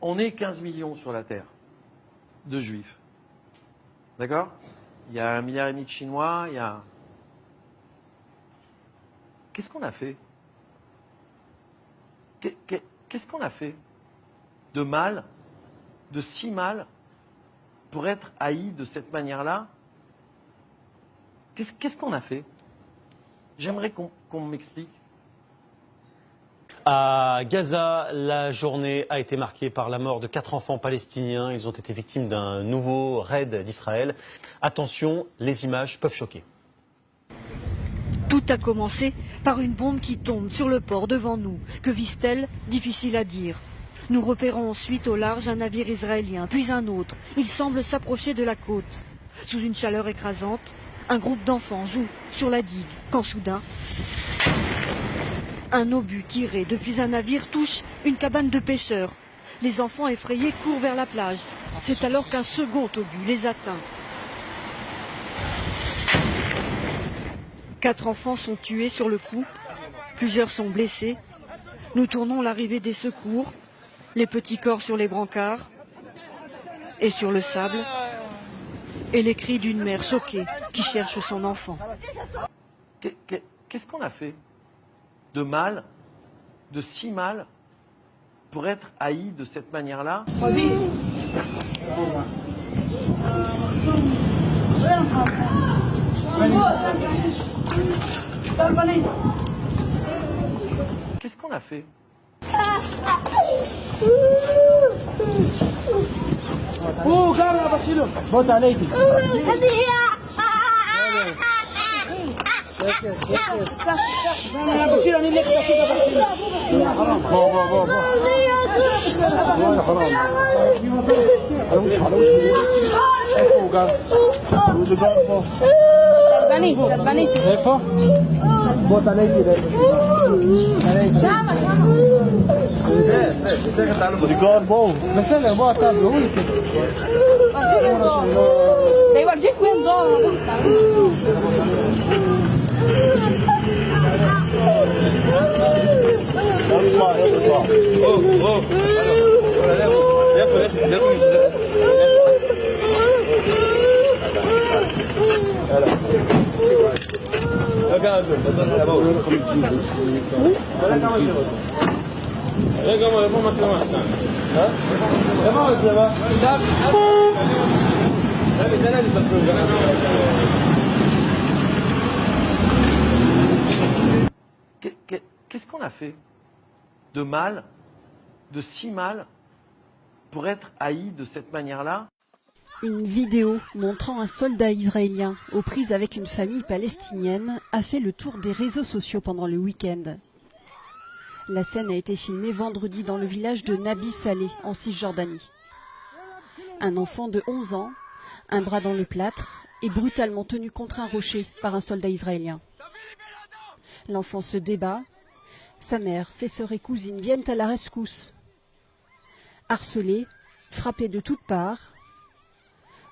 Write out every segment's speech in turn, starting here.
On est 15 millions sur la Terre de juifs. D'accord? Il y a 1,5 milliard de Chinois, il y a... Qu'est-ce qu'on a fait? Qu'est-ce qu'on a fait de mal, de si mal, pour être haï de cette manière-là? Qu'est-ce qu'on a fait? J'aimerais qu'on m'explique. À Gaza, la journée a été marquée par la mort de 4 enfants palestiniens. Ils ont été victimes d'un nouveau raid d'Israël. Attention, les images peuvent choquer. Tout a commencé par une bombe qui tombe sur le port devant nous. Que vise-t-elle? Difficile à dire. Nous repérons ensuite au large un navire israélien, puis un autre. Il semble s'approcher de la côte. Sous une chaleur écrasante, un groupe d'enfants joue sur la digue, quand soudain, un obus tiré depuis un navire touche une cabane de pêcheurs. Les enfants effrayés courent vers la plage. C'est alors qu'un second obus les atteint. 4 enfants sont tués sur le coup, plusieurs sont blessés. Nous tournons l'arrivée des secours, les petits corps sur les brancards et sur le sable, et les cris d'une mère choquée qui cherche son enfant. Qu'est-ce qu'on a fait de mal, de si mal, pour être haï de cette manière-là? Qu'est-ce qu'on a fait? Qu'est-ce qu'on a fait de mal, de si mal, pour être haï de cette manière-là? Une vidéo montrant un soldat israélien aux prises avec une famille palestinienne a fait le tour des réseaux sociaux pendant le week-end. La scène a été filmée vendredi dans le village de Nabi Saleh, en Cisjordanie. Un enfant de 11 ans, un bras dans le plâtre, est brutalement tenu contre un rocher par un soldat israélien. L'enfant se débat. Sa mère, ses sœurs et cousines viennent à la rescousse. Harcelé, frappé de toutes parts,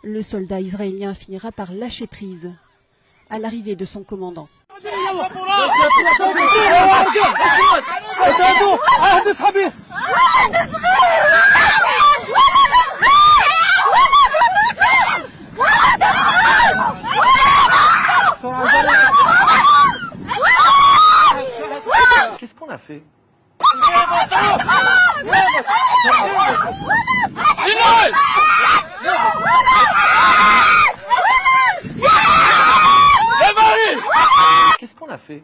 le soldat israélien finira par lâcher prise à l'arrivée de son commandant. Qu'est-ce qu'on a fait? Qu'est-ce qu'on a fait?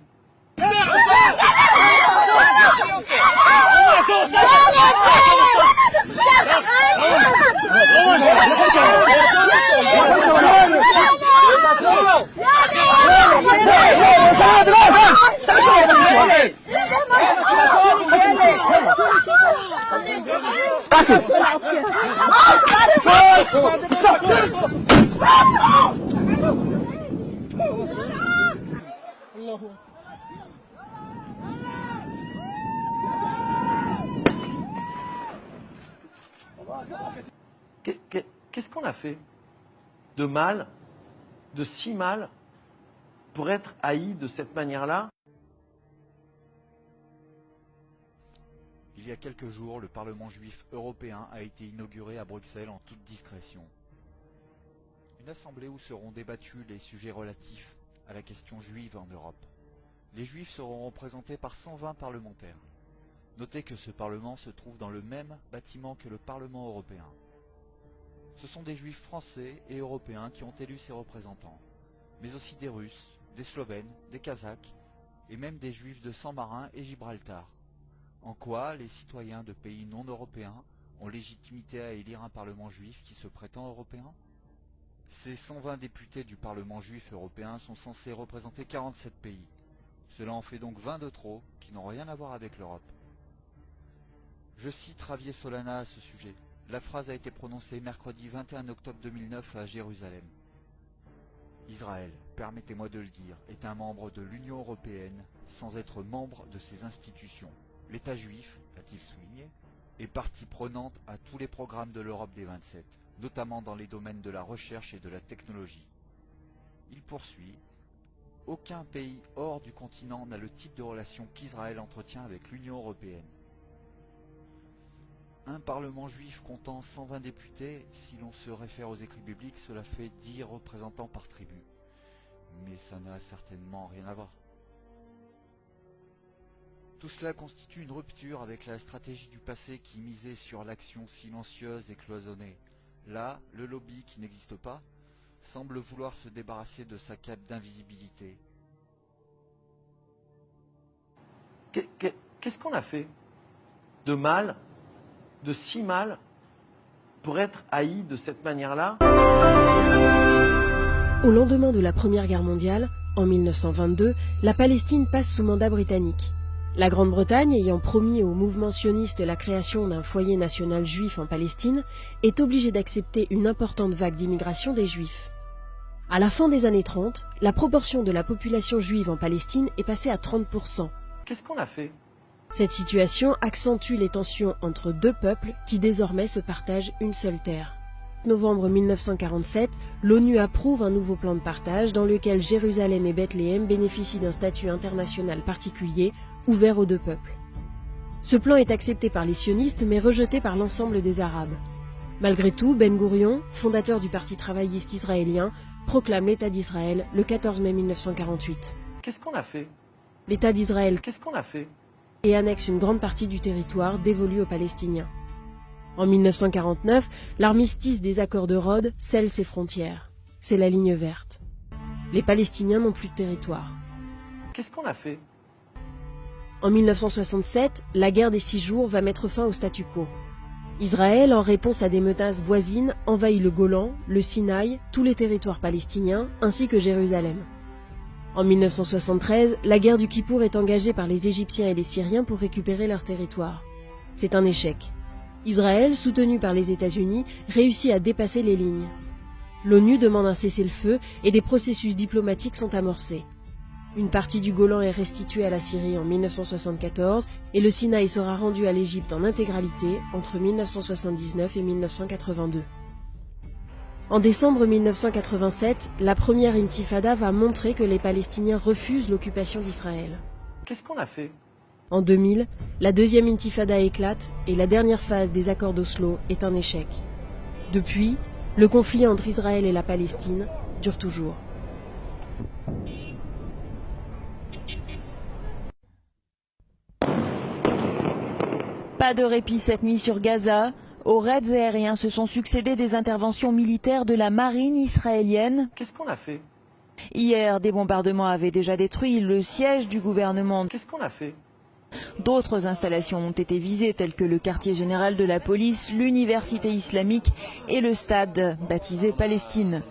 Qu'est-ce qu'on a fait de mal, de si mal, pour être haï de cette manière-là? Il y a quelques jours, le Parlement juif européen a été inauguré à Bruxelles en toute discrétion. Une assemblée où seront débattus les sujets relatifs à la question juive en Europe. Les Juifs seront représentés par 120 parlementaires. Notez que ce Parlement se trouve dans le même bâtiment que le Parlement européen. Ce sont des Juifs français et européens qui ont élu ces représentants, mais aussi des Russes, des Slovènes, des Kazakhs et même des Juifs de Saint-Marin et Gibraltar. En quoi les citoyens de pays non européens ont légitimité à élire un Parlement juif qui se prétend européen? Ces 120 députés du Parlement juif européen sont censés représenter 47 pays. Cela en fait donc 20 de trop qui n'ont rien à voir avec l'Europe. Je cite Javier Solana à ce sujet. La phrase a été prononcée mercredi 21 octobre 2009 à Jérusalem. Israël, permettez-moi de le dire, est un membre de l'Union européenne sans être membre de ses institutions. L'État juif, a-t-il souligné, est partie prenante à tous les programmes de l'Europe des 27, notamment dans les domaines de la recherche et de la technologie. Il poursuit. Aucun pays hors du continent n'a le type de relation qu'Israël entretient avec l'Union européenne. Un Parlement juif comptant 120 députés, si l'on se réfère aux écrits bibliques, cela fait 10 représentants par tribu. Mais ça n'a certainement rien à voir. Tout cela constitue une rupture avec la stratégie du passé qui misait sur l'action silencieuse et cloisonnée. Là, le lobby, qui n'existe pas, semble vouloir se débarrasser de sa cape d'invisibilité. Qu'est-ce qu'on a fait de mal, de si mal, pour être haï de cette manière-là? Au lendemain de la Première Guerre mondiale, en 1922, la Palestine passe sous mandat britannique. La Grande-Bretagne, ayant promis au mouvement sioniste la création d'un foyer national juif en Palestine, est obligée d'accepter une importante vague d'immigration des Juifs. À la fin des années 30, la proportion de la population juive en Palestine est passée à 30%. Qu'est-ce qu'on a fait? Cette situation accentue les tensions entre deux peuples qui désormais se partagent une seule terre. En novembre 1947, l'ONU approuve un nouveau plan de partage dans lequel Jérusalem et Bethléem bénéficient d'un statut international particulier ouvert aux deux peuples. Ce plan est accepté par les sionistes mais rejeté par l'ensemble des Arabes. Malgré tout, Ben Gourion, fondateur du Parti travailliste israélien, proclame l'État d'Israël le 14 mai 1948. Qu'est-ce qu'on a fait? L'État d'Israël Qu'est-ce qu'on a fait? Et annexe une grande partie du territoire dévolu aux Palestiniens. En 1949, l'armistice des accords de Rhodes scelle ses frontières. C'est la ligne verte. Les Palestiniens n'ont plus de territoire. Qu'est-ce qu'on a fait? En 1967, la guerre des 6 jours va mettre fin au statu quo. Israël, en réponse à des menaces voisines, envahit le Golan, le Sinaï, tous les territoires palestiniens, ainsi que Jérusalem. En 1973, la guerre du Kippour est engagée par les Égyptiens et les Syriens pour récupérer leur territoire. C'est un échec. Israël, soutenu par les États-Unis, réussit à dépasser les lignes. L'ONU demande un cessez-le-feu et des processus diplomatiques sont amorcés. Une partie du Golan est restituée à la Syrie en 1974 et le Sinaï sera rendu à l'Égypte en intégralité entre 1979 et 1982. En décembre 1987, la première intifada va montrer que les Palestiniens refusent l'occupation d'Israël. Qu'est-ce qu'on a fait? En 2000, la deuxième intifada éclate et la dernière phase des accords d'Oslo est un échec. Depuis, le conflit entre Israël et la Palestine dure toujours. Pas de répit cette nuit sur Gaza. Aux raids aériens se sont succédé des interventions militaires de la marine israélienne. Qu'est-ce qu'on a fait? Hier, des bombardements avaient déjà détruit le siège du gouvernement. Qu'est-ce qu'on a fait? D'autres installations ont été visées, telles que le quartier général de la police, l'université islamique et le stade baptisé Palestine.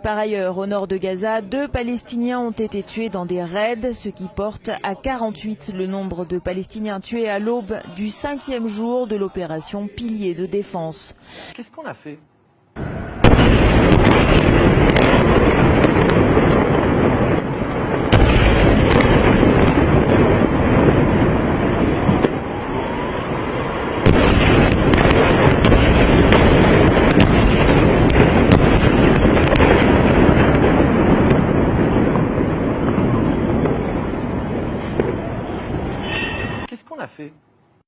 Par ailleurs, au nord de Gaza, 2 Palestiniens ont été tués dans des raids, ce qui porte à 48 le nombre de Palestiniens tués à l'aube du 5e jour de l'opération Pilier de défense. Qu'est-ce qu'on a fait?